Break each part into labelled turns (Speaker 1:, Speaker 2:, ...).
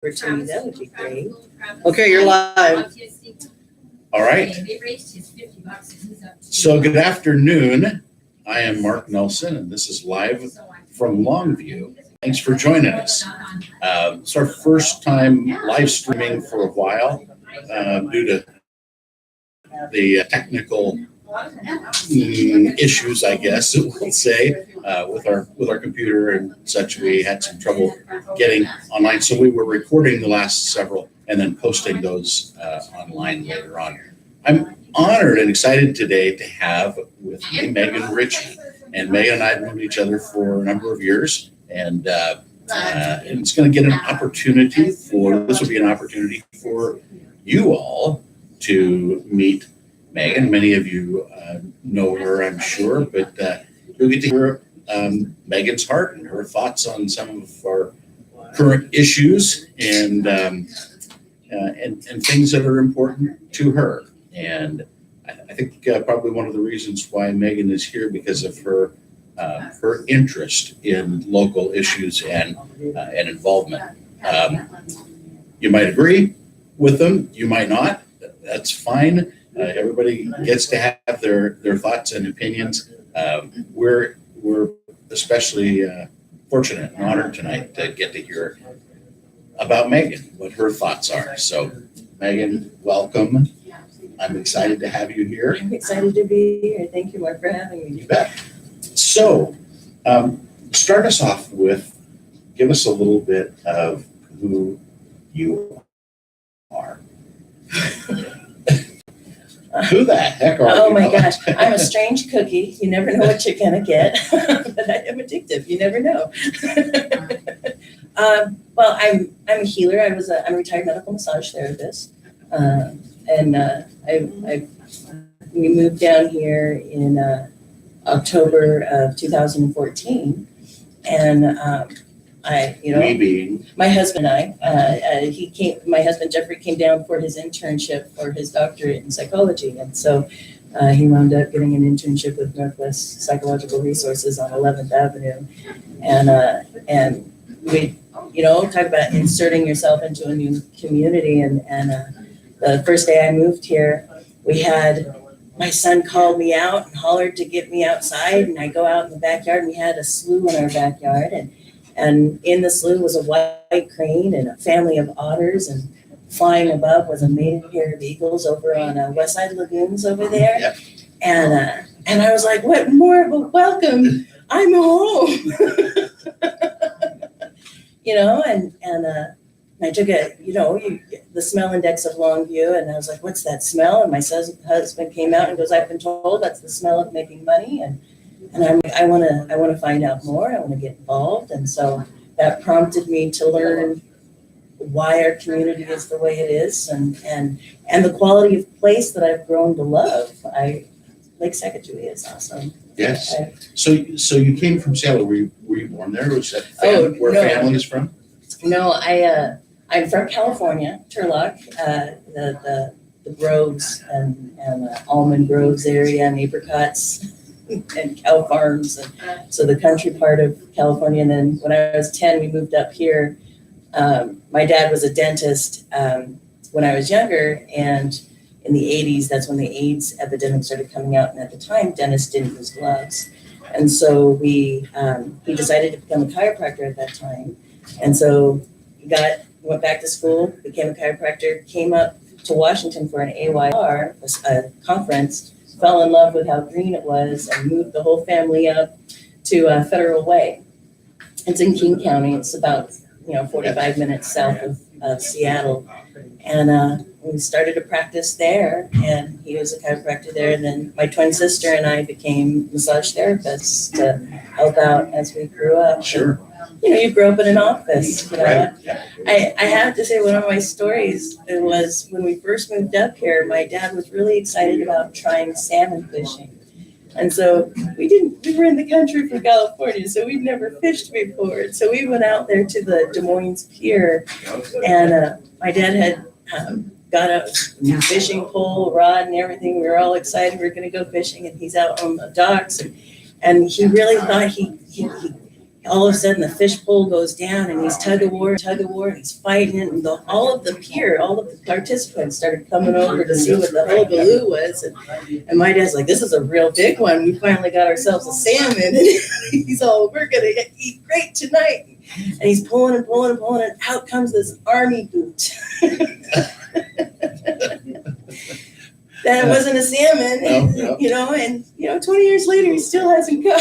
Speaker 1: to you, that would be great. Okay, you're live.
Speaker 2: All right. So good afternoon. I am Mark Nelson, and this is live from Longview. Thanks for joining us. It's our first time live streaming for a while due to the technical issues, I guess we'll say, with our computer and such. We had some trouble getting online, so we were recording the last several and then posting those online later on. I'm honored and excited today to have with me Megan Ritchie. And Megan and I have known each other for a number of years, and it's going to get an opportunity this will be an opportunity for you all to meet Megan. Many of you know her, I'm sure, but you'll get to hear Megan's heart and her thoughts on some of our current issues and things that are important to her. And I think probably one of the reasons why Megan is here because of her interest in local issues and involvement. You might agree with them, you might not. That's fine. Everybody gets to have their thoughts and opinions. We're especially fortunate and honored tonight to get to hear about Megan, what her thoughts are. So, Megan, welcome. I'm excited to have you here.
Speaker 1: I'm excited to be here. Thank you, Mark, for having me.
Speaker 2: You bet. So, start us off with, give us a little bit of who you are. Who the heck are you?
Speaker 1: Oh my gosh, I'm a strange cookie. You never know what you're gonna get, but I am addictive. You never know. Well, I'm a healer. I'm a retired medical massage therapist, and we moved down here in October of 2014, and my husband and I, my husband Jeffrey came down for his internship for his doctorate in psychology. And so he wound up getting an internship with Northwest Psychological Resources on 11th Avenue. And we, talk about inserting yourself into a new community. And the first day I moved here, my son called me out and hollered to get me outside. And I go out in the backyard, and we had a slough in our backyard. And in the slough was a white crane and a family of otters, and flying above was a mated pair of eagles over on West Side Lagoons over there.
Speaker 2: Yep.
Speaker 1: And I was like, what more of a welcome? I'm home. And I took the smell index of Longview, and I was like, what's that smell? And my husband came out and goes, I've been told that's the smell of making money. And I want to find out more. I want to get involved. And so that prompted me to learn why our community is the way it is, and the quality of place that I've grown to love. Lake Sacagawea is awesome.
Speaker 2: Yes. So you came from Seattle. Were you born there? Was that where family is from?
Speaker 1: No, I'm from California, Turlock, the groves and almond groves area and apricots and cow farms, and so the country part of California. And then when I was 10, we moved up here. My dad was a dentist when I was younger, and in the 80s, that's when the AIDS epidemic started coming out. And at the time, dentists didn't use gloves. And so he decided to become a chiropractor at that time. And so went back to school, became a chiropractor, came up to Washington for an AYR, a conference, fell in love with how green it was, and moved the whole family up to Federal Way. It's in King County. It's about 45 minutes south of Seattle. And we started to practice there, and he was a chiropractor there. And then my twin sister and I became massage therapists to help out as we grew up.
Speaker 2: Sure.
Speaker 1: You grew up in an office.
Speaker 2: Right.
Speaker 1: I have to say, one of my stories was when we first moved up here, my dad was really excited about trying salmon fishing. And so we were in the country from California, so we'd never fished before. So we went out there to the Des Moines Pier, and my dad had got a fishing pole, rod, and everything. We were all excited. We were going to go fishing, and he's out on the docks, and he really thought he all of a sudden the fish pole goes down and he's tug of war, and he's fighting it. And all of the participants started coming over to see what the hullabaloo was. And my dad's like, this is a real big one. We finally got ourselves a salmon. And he's all, we're going to eat great tonight. And he's pulling and pulling and pulling, and out comes this army boot. That it wasn't a salmon,
Speaker 2: No.
Speaker 1: and 20 years later, he still hasn't got.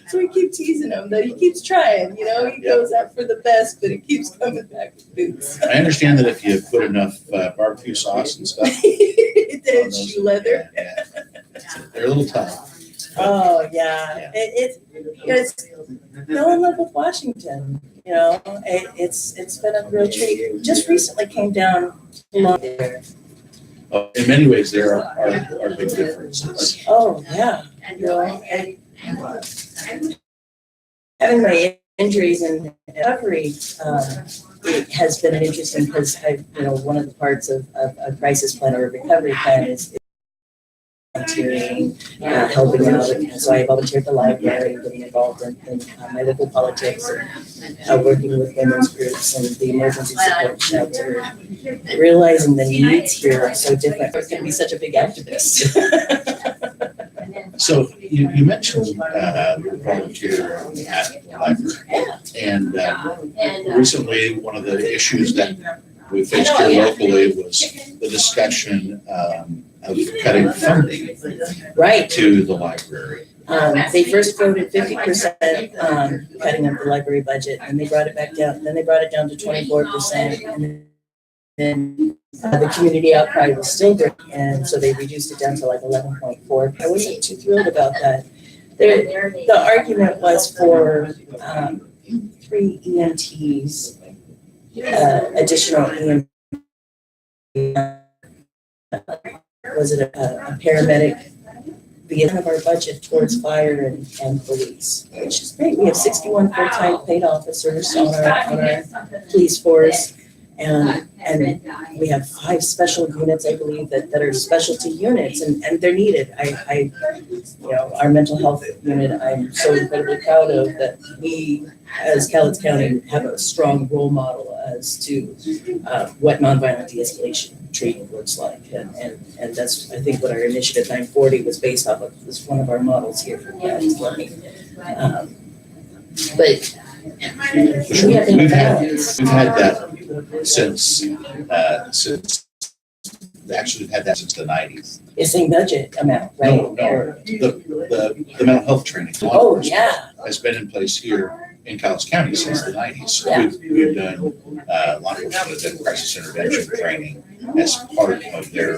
Speaker 1: So we keep teasing him that he keeps trying, he goes out for the best, but he keeps coming back with boots.
Speaker 2: I understand that if you put enough barbecue sauce and stuff.
Speaker 1: Then shoe leather.
Speaker 2: Yeah. They're a little tough.
Speaker 1: Oh, yeah. It's fell in love with Washington, it's been a real treat. Just recently came down there.
Speaker 2: In many ways, there are big differences.
Speaker 1: Oh, yeah. Having my injuries and recovery, it has been an interesting because one of the parts of a crisis plan or a recovery plan is volunteering, helping out. And so I volunteered at the library, getting involved in my local politics, and working with women's groups and the emergency support shelter, realizing the needs here are so different. I was going to be such a big activist.
Speaker 2: So you mentioned volunteer at the library, and recently one of the issues that we faced here locally was the discussion of cutting funding to the library.
Speaker 1: They first voted 50% cutting of the library budget, and they brought it back down. And then they brought it down to 24%, and then the community outcry was still great, and so they reduced it down to like 11.4. I wasn't too thrilled about that. The argument was for 3 EMTs, additional EMTs. Was it a paramedic? The end of our budget towards fire and police, which is great. We have 61 full-time paid officers on our police force. And we have 5 special units, I believe, that are specialty units, and they're needed. Our mental health unit, I'm so incredibly proud of that we, as Cowlitz County, have a strong role model as to what nonviolent de-escalation training looks like. And that's, I think, what our initiative 940 was based off of, was one of our models here for Cowlitz County. But we have
Speaker 2: we've had that since actually we've had that since the 90s.
Speaker 1: The same budget amount, right?
Speaker 2: No, the mental health training.
Speaker 1: Oh, yeah.
Speaker 2: Has been in place here in Cowlitz County since the 90s. So
Speaker 1: Yeah.
Speaker 2: we've done law enforcement and crisis intervention training as part of their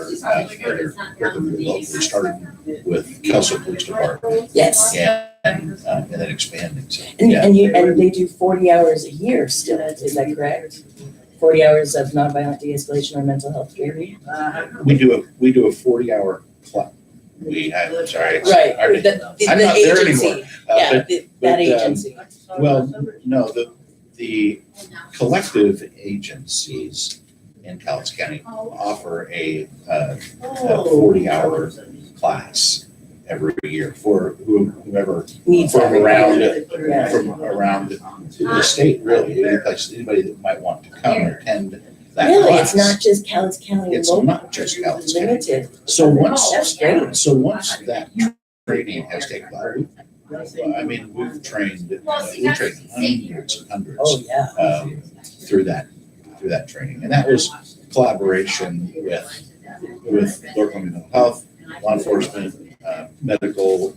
Speaker 2: curriculum locally. Started with Kelso Police Department.
Speaker 1: Yes.
Speaker 2: And then expanding. So,
Speaker 1: And they do 40 hours a year still, is that correct? 40 hours of nonviolent de-escalation or mental health training?
Speaker 2: We do a 40-hour club. We have, sorry.
Speaker 1: Right,
Speaker 2: I'm
Speaker 1: the
Speaker 2: not there
Speaker 1: agency.
Speaker 2: anymore.
Speaker 1: That agency.
Speaker 2: Well, no, the collective agencies in Cowlitz County offer a 40-hour class every year for whoever
Speaker 1: Needs
Speaker 2: from around
Speaker 1: Yeah.
Speaker 2: the state, really. Anybody that might want to come and attend that
Speaker 1: Really,
Speaker 2: class.
Speaker 1: it's not just Cowlitz County
Speaker 2: It's
Speaker 1: local.
Speaker 2: not just Cowlitz County.
Speaker 1: Limited.
Speaker 2: So
Speaker 1: That's great.
Speaker 2: once that training has taken place, we've trained hundreds and hundreds
Speaker 1: Oh, yeah.
Speaker 2: through that training, and that was collaboration with local mental health, law enforcement, medical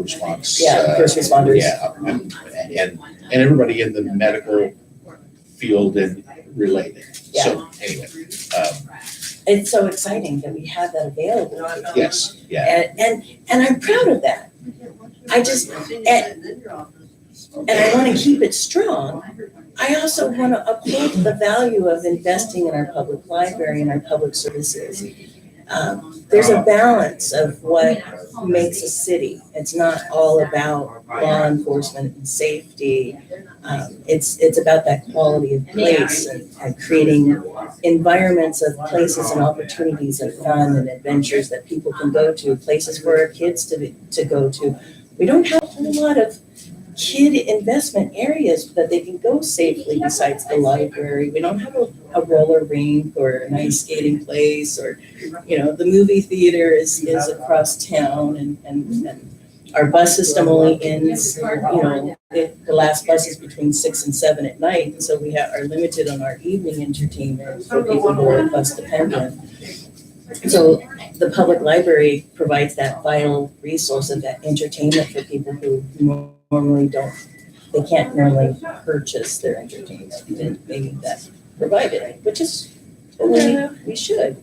Speaker 2: response.
Speaker 1: First responders.
Speaker 2: And everybody in the medical field and related. So anyway,
Speaker 1: It's so exciting that we have that available.
Speaker 2: yes, yeah.
Speaker 1: And I'm proud of that. I just, and I want to keep it strong. I also want to uphold the value of investing in our public library and our public services. There's a balance of what makes a city. It's not all about law enforcement and safety. It's about that quality of place and creating environments of places and opportunities of fun and adventures that people can go to, places for our kids to go to, we don't have a whole lot of kid investment areas that they can go safely besides the library. We don't have a roller rink or an ice skating place, or, the movie theater is across town, and our bus system only ends, the last bus is between 6 and 7 at night. And so we are limited on our evening entertainment for people who are bus dependent. So the public library provides that vital resource of that entertainment for people who normally they can't normally purchase their entertainment. They need that provided, which is totally, we should.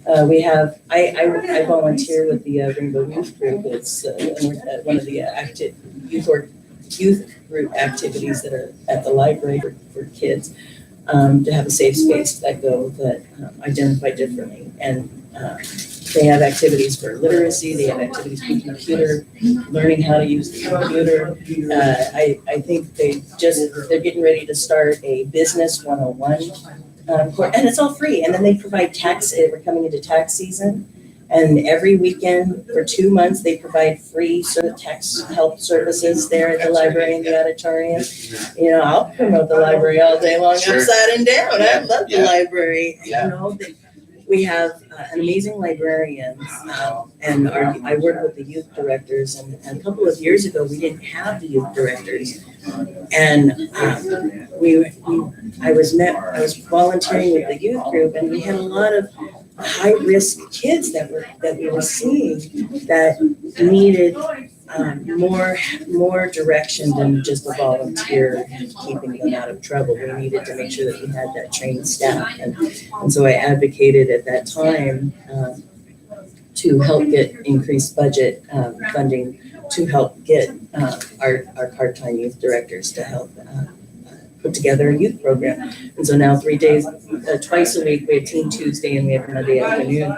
Speaker 1: I volunteer with the Rainbow Youth Group. It's one of the active youth group activities that are at the library for kids, to have a safe space that identify differently. And they have activities for literacy, they have activities for computer, learning how to use the computer. I think they're getting ready to start a business 101 course, and it's all free. And then they provide we're coming into tax season, and every weekend for 2 months, they provide free sort of tax help services there at the library and the auditorium. I'll promote the library all day long,
Speaker 2: Sure.
Speaker 1: upside and down. I love the
Speaker 2: Yeah.
Speaker 1: library.
Speaker 2: Yeah.
Speaker 1: We have an amazing librarian, and I work with the youth directors, and a couple of years ago, we didn't have the youth directors. And I was volunteering with the youth group, and we had a lot of high-risk kids that we were seeing that needed more direction than just a volunteer keeping them out of trouble. We needed to make sure that we had that trained staff, and so I advocated at that time to help get increased budget funding to help get our part-time youth directors to help put together a youth program. And so now 3 days, twice a week, we have Teen Tuesday and we have Monday afternoon,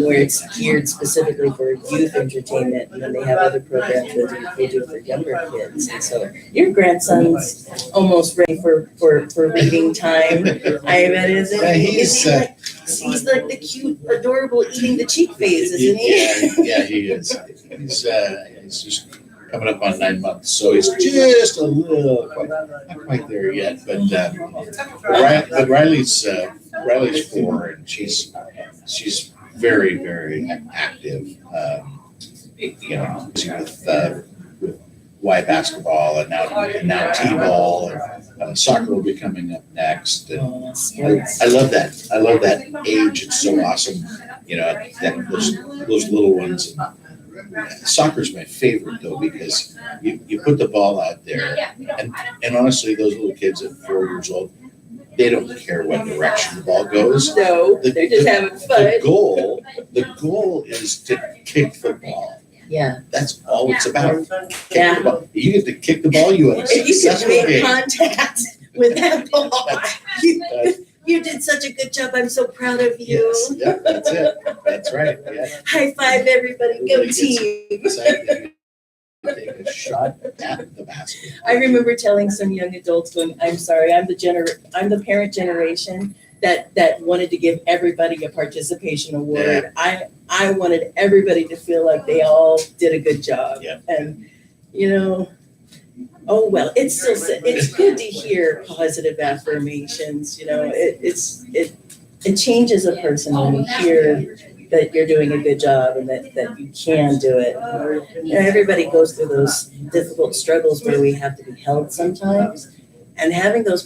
Speaker 1: where it's geared specifically for youth entertainment. And then they have other programs that they do for younger kids. And so your grandson's almost ready for reading time. I bet, isn't he? He's like the cute, adorable eating the cheek phase, isn't he?
Speaker 2: Yeah, he is. He's just coming up on 9 months, so he's just a little, not quite there yet. But Riley's 4, and she's very, very active. With Y basketball and now T-ball, and soccer will be coming up next. And I love that. I love that age. It's so awesome. Those little ones. Soccer's my favorite though, because you put the ball out there, and honestly, those little kids at 4 years old, they don't care what direction the ball goes.
Speaker 1: No, they're just having fun.
Speaker 2: The goal is to kick the ball.
Speaker 1: Yeah.
Speaker 2: That's all it's about.
Speaker 1: Yeah.
Speaker 2: You get to kick the ball, you have a
Speaker 1: If you
Speaker 2: successful
Speaker 1: can make
Speaker 2: game.
Speaker 1: contact with that ball, you did such a good job. I'm so proud of you.
Speaker 2: Yes, yeah, that's it. That's right. Yeah.
Speaker 1: High five, everybody. Go
Speaker 2: Everybody gets
Speaker 1: team.
Speaker 2: excited to take a shot at the basket.
Speaker 1: I remember telling some young adults going, I'm sorry, I'm the parent generation that wanted to give everybody a participation award.
Speaker 2: Yeah.
Speaker 1: I wanted everybody to feel like they all did a good job.
Speaker 2: Yeah.
Speaker 1: And oh well, it's good to hear positive affirmations. It changes a person when you hear that you're doing a good job and that you can do it. Everybody goes through those difficult struggles where we have to be held sometimes, and having those